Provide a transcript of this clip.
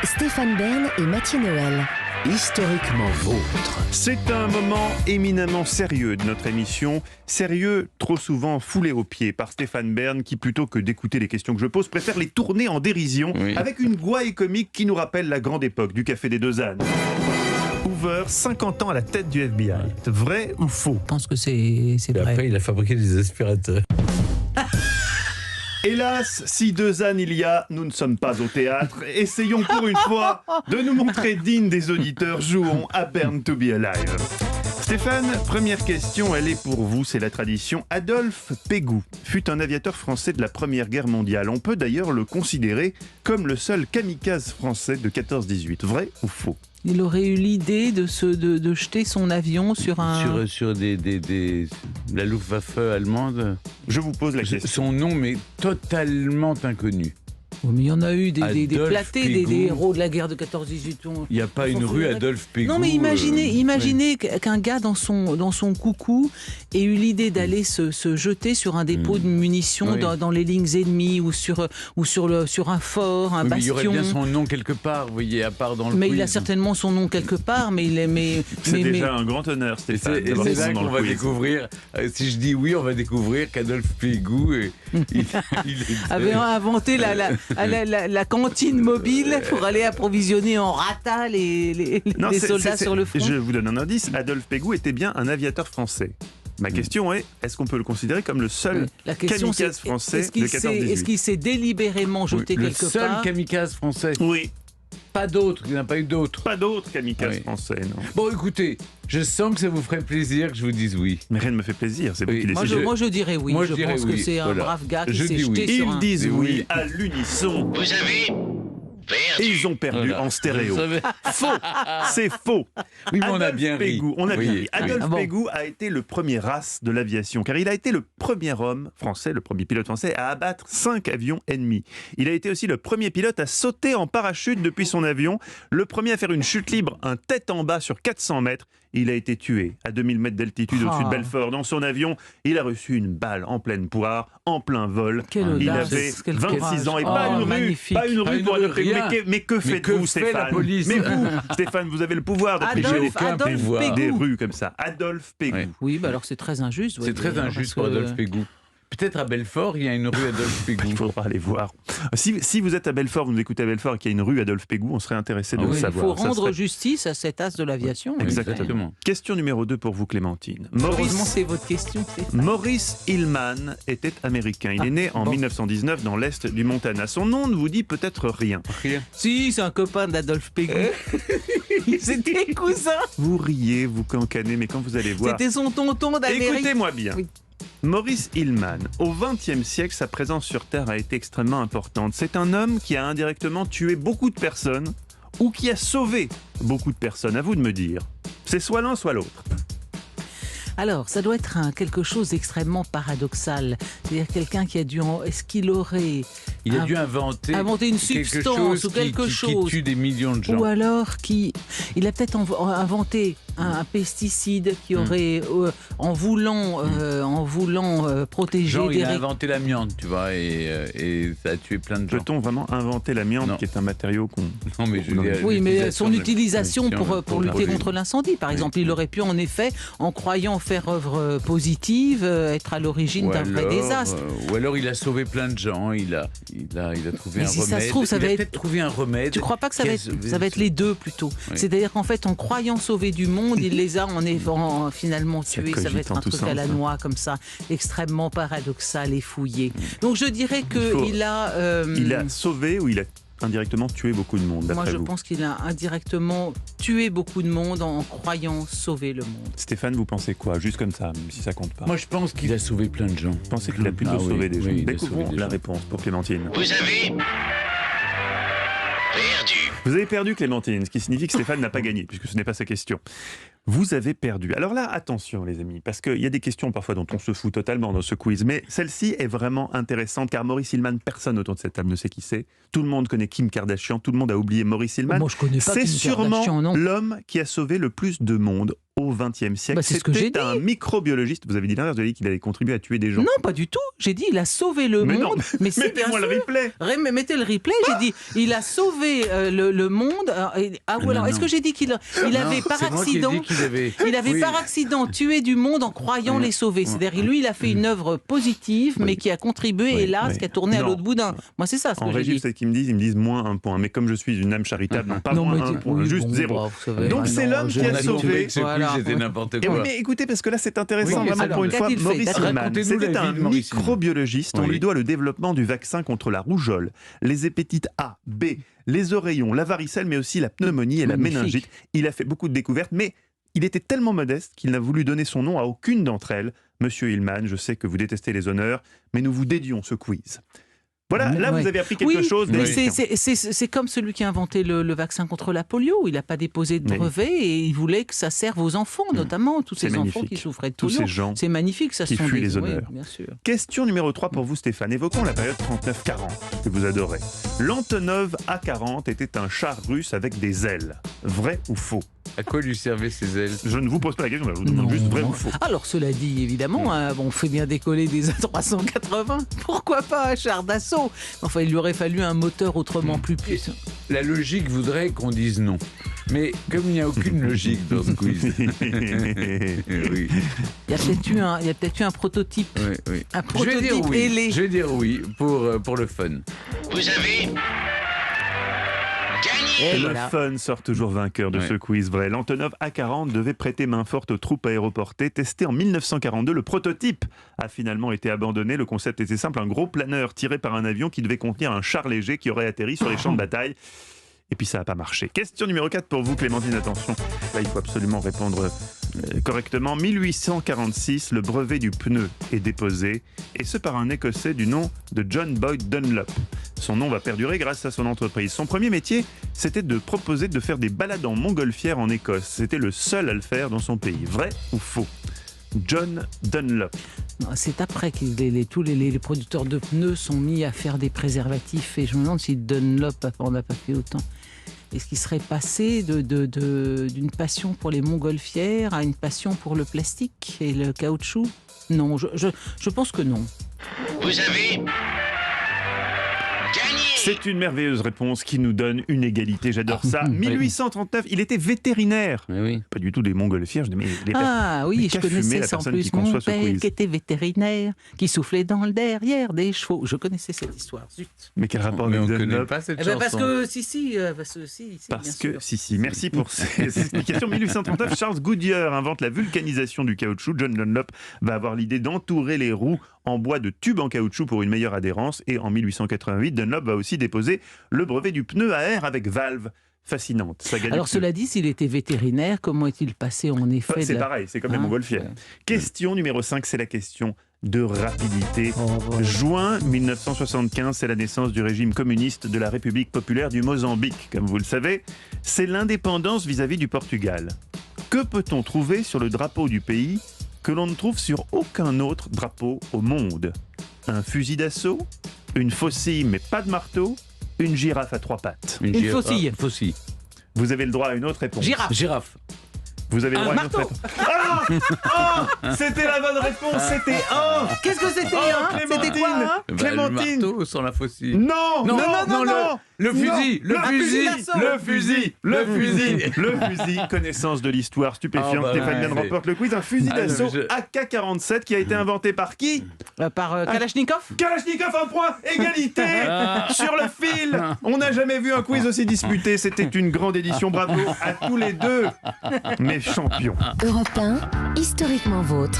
Stéphane Bern et Mathieu Noël. Historiquement vôtre. C'est un moment éminemment sérieux de notre émission. Sérieux, trop souvent foulé aux pieds par Stéphane Bern qui, plutôt que d'écouter les questions que je pose, préfère les tourner en dérision avec une gouaille comique qui nous rappelle la grande époque du Café des Deux Ânes. Hoover, 50 ans à la tête du FBI. Vrai ou faux? Je pense que c'est vrai. Après, il a fabriqué des aspirateurs. Hélas, si deux ânes il y a, nous ne sommes pas au théâtre. Essayons pour une fois de nous montrer dignes des auditeurs. Jouons à Born to be Alive. Stéphane, première question, elle est pour vous, c'est la tradition. Adolphe Pégoud fut un aviateur français de la Première Guerre mondiale. On peut d'ailleurs le considérer comme le seul kamikaze français de 14-18. Vrai ou faux? Il aurait eu l'idée de jeter son avion sur un... Sur la Luftwaffe allemande. Je vous pose la question. Son nom m'est totalement inconnu. Oh, mais il y en a eu des Adolphe platés, Pégoud. des héros de la guerre de 14-18. Il n'y a pas une rue Adolphe Pégoud. Non, mais imaginez qu'un gars dans son coucou ait eu l'idée d'aller se jeter sur un dépôt de munitions dans les lignes ennemies ou sur un fort, un bastion. Mais il y aurait bien son nom quelque part, vous voyez, à part dans le Mais quiz. il a certainement son nom quelque part, C'est déjà un grand honneur, Stéphane. Et c'est là qu'on va découvrir, si je dis oui, on va découvrir qu'Adolphe Pégoud avait inventé la cantine mobile pour aller approvisionner en rata les soldats sur le front. Je vous donne un indice, Adolphe Pégoud était bien un aviateur français. Ma question est-ce qu'on peut le considérer comme le seul kamikaze français de 14-18? Est-ce qu'il s'est délibérément jeté quelque part? Le seul kamikaze français. Oui. Pas d'autres, il n'y en a pas eu d'autres. Pas d'autres kamikazes français, non. Bon, écoutez, je sens que ça vous ferait plaisir que je vous dise oui. Mais rien ne me fait plaisir, c'est vous qui décidez. Moi, je dirais oui. Moi, je pense que c'est un brave gars qui s'est jeté sur un... Ils disent oui à l'unisson. Vous avez perdu. Et ils ont perdu en stéréo. Faux. C'est faux. Oui, mais on a bien ri. On a bien ri. Adolphe bon. Pégoud a été le premier race de l'aviation, car il a été le premier homme français, le premier pilote français à abattre 5 avions ennemis. Il a été aussi le premier pilote à sauter en parachute depuis son avion, le premier à faire une chute libre, un tête en bas sur 400 mètres. Il a été tué à 2000 mètres d'altitude au-dessus de Belfort. Dans son avion, il a reçu une balle en pleine poire, en plein vol. Quelle il audace, avait quel 26 courage. ans et pas une rue. Magnifique. Pas une rue pour Adolphe Pégoud. Mais que faites-vous, fait la Stéphane? police? Mais vous, Stéphane, vous avez le pouvoir de Adolphe des Pégoud. rues comme ça. Adolphe Pégoud. Oui, bah alors c'est très injuste. C'est très injuste pour Adolphe Pégoud. Peut-être à Belfort, il y a une rue Adolphe Pégoud. Il faudra aller voir. Si vous êtes à Belfort, vous nous écoutez à Belfort et qu'il y a une rue Adolphe Pégoud, on serait intéressé de le Il savoir. faut rendre justice à cet as de l'aviation. Exactement. Question numéro 2 pour vous, Clémentine. Heureusement, c'est votre question, Stéphane. Maurice Hillman était américain. Il est né en 1919 dans l'est du Montana. Son nom ne vous dit peut-être rien. Rien. Si, c'est un copain d'Adolphe Pégoud. C'était cousin. Vous riez, vous cancanez, mais quand vous allez voir... C'était son tonton d'Amérique. Écoutez-moi bien. Oui. Maurice Hillman, au XXe siècle, sa présence sur Terre a été extrêmement importante. C'est un homme qui a indirectement tué beaucoup de personnes ou qui a sauvé beaucoup de personnes. À vous de me dire. C'est soit l'un, soit l'autre. Alors, ça doit être quelque chose d'extrêmement paradoxal. C'est-à-dire quelqu'un qui a dû... Est-ce qu'il aurait... Il a dû inventer une substance ou quelque chose qui tue des millions de gens. Ou alors il a peut-être inventé un pesticide qui aurait, en voulant protéger Genre, des il a inventé l'amiante, tu vois, et ça a tué plein de gens. Peut-on vraiment inventer l'amiante, qui est un matériau qu'on... Non, mais je veux dire, oui, mais son l'utilisation utilisation pour lutter contre l'incendie, par exemple, il aurait pu en effet, en croyant faire œuvre positive, être à l'origine d'un vrai désastre. Ou alors il a sauvé plein de gens, il a trouvé un remède. Ça se trouve, il a peut-être trouvé un remède. Tu crois pas que ça va être les deux plutôt? C'est-à-dire qu'en fait, en croyant sauver du monde, il les a finalement tués. Ça va être un truc à la noix comme ça, extrêmement paradoxal et fouillé. Donc je dirais qu'il a... Il a sauvé ou il a indirectement tué beaucoup de monde, d'après vous? Moi, je pense qu'il a indirectement tué beaucoup de monde en croyant sauver le monde. Stéphane, vous pensez quoi? Juste comme ça, même si ça compte pas. Moi, je pense qu'il a sauvé plein de gens. Vous pensez qu'il a plutôt sauvé des gens? Découvrons la réponse pour Clémentine. Vous avez perdu. Vous avez perdu, Clémentine, ce qui signifie que Stéphane n'a pas gagné, puisque ce n'est pas sa question. Vous avez perdu. Alors là, attention les amis, parce qu'il y a des questions parfois dont on se fout totalement dans ce quiz, mais celle-ci est vraiment intéressante, car Maurice Hillman, personne autour de cette table ne sait qui c'est. Tout le monde connaît Kim Kardashian, tout le monde a oublié Maurice Hillman. Moi, je connais pas c'est Kim sûrement Kardashian, non. l'homme qui a sauvé le plus de monde au XXe siècle. C'est ce que j'ai dit. Un microbiologiste. Vous avez dit l'inverse, vous avez dit qu'il avait contribué à tuer des gens. Non, pas du tout. J'ai dit il a sauvé le mais monde. Non, mais c'est mettez-moi le replay. Mettez le replay. J'ai dit il a sauvé le monde. Alors, est-ce que j'ai dit qu'il avait par accident, par accident tué du monde en croyant les sauver. C'est-à-dire lui, il a fait une œuvre positive, mais qui a contribué, hélas, qui a tourné à l'autre bout d'un. Moi, c'est ça ce que j'ai dit. C'est qu'ils me disent, ils me disent moins 1 point. Mais comme je suis une âme charitable, non pas moins 1 point, juste 0. Donc c'est l'homme qui a sauvé. C'était n'importe quoi. Mais écoutez, parce que là c'est intéressant, vraiment pour une fois, Maurice Hillemann. C'était un microbiologiste. On lui doit le développement du vaccin contre la rougeole, les hépatites A, B, les oreillons, la varicelle, mais aussi la pneumonie et la méningite. Il a fait beaucoup de découvertes, mais il était tellement modeste qu'il n'a voulu donner son nom à aucune d'entre elles. Monsieur Hillemann, je sais que vous détestez les honneurs, mais nous vous dédions ce quiz. Voilà, là vous avez appris quelque chose. Mais c'est comme celui qui a inventé le vaccin contre la polio. Il n'a pas déposé de brevet et il voulait que ça serve aux enfants, notamment tous ces enfants qui souffraient de polio. Tous ces gens c'est magnifique, ça qui fuient les honneurs. Bien sûr. Question numéro 3 pour vous Stéphane. Évoquons la période 39-40 que vous adorez. L'Antonov A40 était un char russe avec des ailes. Vrai ou faux? À quoi lui servaient ces ailes? Je ne vous pose pas la question, je vous demande juste vrai ou faux. Alors cela dit, évidemment, on fait bien décoller des A380. Pourquoi pas un char d'assaut? Enfin, il lui aurait fallu un moteur autrement plus puissant. La logique voudrait qu'on dise non. Mais comme il n'y a aucune logique dans ce quiz. Oui. Il y a peut-être eu un prototype. Oui. Un prototype ailé. Je vais dire oui pour le fun. Vous avez Et le fun sort toujours vainqueur de ce quiz vrai. L'Antonov A40 devait prêter main forte aux troupes aéroportées. Testé en 1942, le prototype a finalement été abandonné. Le concept était simple, un gros planeur tiré par un avion qui devait contenir un char léger qui aurait atterri sur les champs de bataille. Et puis ça n'a pas marché. Question numéro 4 pour vous, Clémentine, attention. Là, il faut absolument répondre correctement. 1846, le brevet du pneu est déposé, et ce par un Écossais du nom de John Boyd Dunlop. Son nom va perdurer grâce à son entreprise. Son premier métier, c'était de proposer de faire des balades en montgolfière en Écosse. C'était le seul à le faire dans son pays. Vrai ou faux? John Dunlop. C'est après que tous les producteurs de pneus sont mis à faire des préservatifs, et je me demande si Dunlop n'a pas fait autant. Est-ce qu'il serait passé d'une passion pour les montgolfières à une passion pour le plastique et le caoutchouc? Non, je pense que non. Vous avez gagné. C'est une merveilleuse réponse qui nous donne une égalité, j'adore ça. 1839, il était vétérinaire. Oui. Pas du tout des montgolfières. Je dis, mais je connaissais ça en plus. Mon père qui était vétérinaire, qui soufflait dans le derrière des chevaux. Je connaissais cette histoire, zut. Mais quel rapport mais avec on ne connaît Dunlop? pas cette chanson. Parce que si. Merci pour ces explications. 1839, Charles Goodyear invente la vulcanisation du caoutchouc. John Dunlop va avoir l'idée d'entourer les roues en bois de tubes en caoutchouc pour une meilleure adhérence. Et en 1888, Dunlop va aussi déposer le brevet du pneu à air avec valve. Fascinante. Alors cela dit, s'il était vétérinaire, comment est-il passé en effet? C'est pareil, c'est comme les montgolfières. Question numéro 5, c'est la question de rapidité. Juin 1975, c'est la naissance du régime communiste de la République populaire du Mozambique. Comme vous le savez, c'est l'indépendance vis-à-vis du Portugal. Que peut-on trouver sur le drapeau du pays que l'on ne trouve sur aucun autre drapeau au monde? Un fusil d'assaut, une faucille mais pas de marteau, une girafe à 3 pattes. Une faucille. Faucille. Vous avez le droit à une autre réponse. Girafe. Vous avez le droit à une autre réponse. C'était la bonne réponse, c'était un. Qu'est-ce que c'était C'était quoi Clémentine. Le marteau sans la faucille. Non. Le fusil. Connaissance de l'histoire stupéfiante. Stéphane Bern remporte le quiz. Un fusil d'assaut AK-47 qui a été inventé par qui? Par Kalachnikov. Kalachnikov, un point. Égalité sur le fil. On n'a jamais vu un quiz aussi disputé. C'était une grande édition. Bravo à tous les deux, mes champions. Europe 1, historiquement vôtre.